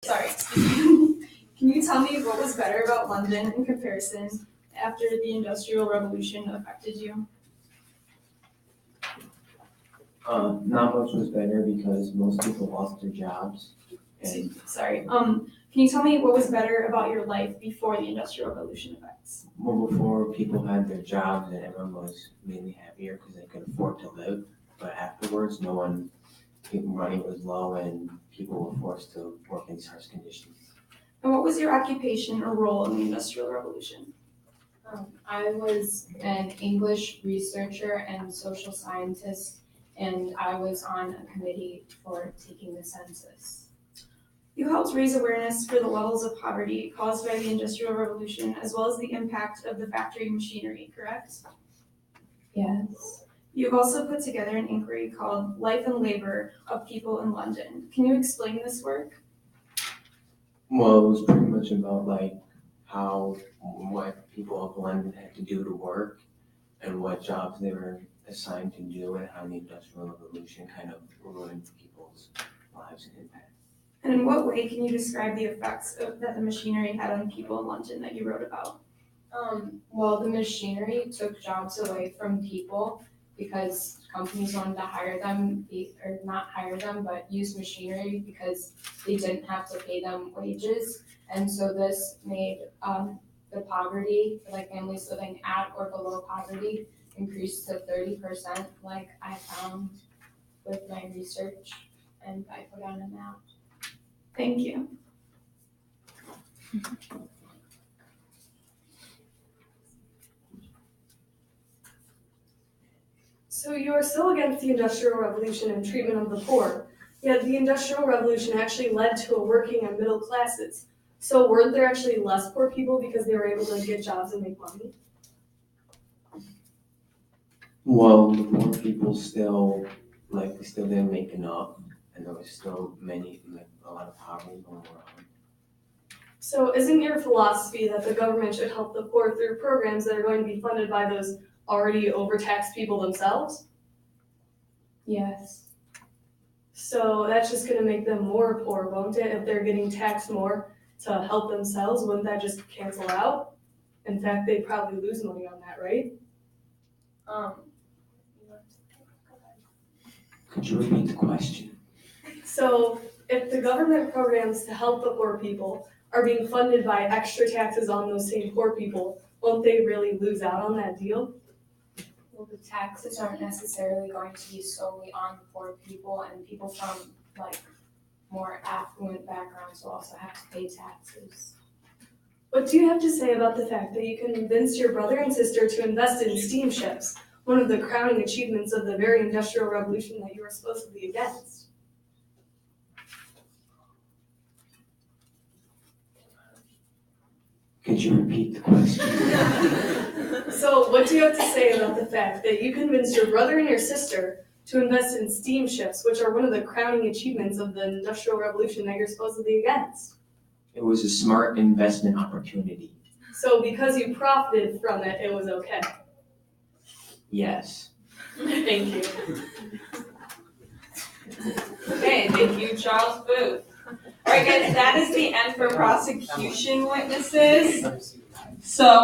Sorry, excuse me. Can you tell me what was better about London in comparison after the Industrial Revolution affected you? Not much was better because most people lost their jobs. And Sorry. Can you tell me what was better about your life before the Industrial Revolution effects? well, before people had their jobs and everyone was mainly happier because they could afford to live. But afterwards, money was low and people were forced to work in harsh conditions. And what was your occupation or role in the Industrial Revolution? I was an English researcher and social scientist, and I was on a committee for taking the census. You helped raise awareness for the levels of poverty caused by the Industrial Revolution, as well as the impact of the factory machinery, correct? Yes. You've also put together an inquiry called Life and Labor of People in London. Can you explain this work? Well, it was pretty much about what people of London had to do to work and what jobs they were assigned to do and how the Industrial Revolution kind of ruined people's lives and impact. And in what way can you describe the effects that the machinery had on people in London that you wrote about? Well, the machinery took jobs away from people because companies wanted to hire them, or not hire them, but use machinery because they didn't have to pay them wages. And so this made the poverty, like families living at or below poverty, increase to 30%, like I found with my research, and I put on a map. Thank you. So you are still against the Industrial Revolution and treatment of the poor, yet the Industrial Revolution actually led to a working and middle classes. So weren't there actually less poor people because they were able to get jobs and make money? Well, the poor people still didn't make enough, and there was still a lot of poverty going around. So isn't your philosophy that the government should help the poor through programs that are going to be funded by those already overtaxed people themselves? Yes. So that's just going to make them more poor, won't it? If they're getting taxed more to help themselves, wouldn't that just cancel out? In fact, they'd probably lose money on that, right? Could you repeat the question? So if the government programs to help the poor people are being funded by extra taxes on those same poor people, won't they really lose out on that deal? Well, the taxes aren't necessarily going to be solely on poor people, and people from more affluent backgrounds will also have to pay taxes. What do you have to say about the fact that you convinced your brother and sister to invest in steamships, one of the crowning achievements of the very Industrial Revolution that you were supposedly against? Could you repeat the question? So what do you have to say about the fact that you convinced your brother and your sister to invest in steamships, which are one of the crowning achievements of the Industrial Revolution that you're supposedly against? It was a smart investment opportunity. So because you profited from it, it was okay. Yes. Thank you. Okay, thank you, Charles Booth. All right, guys, that is the end for prosecution witnesses. So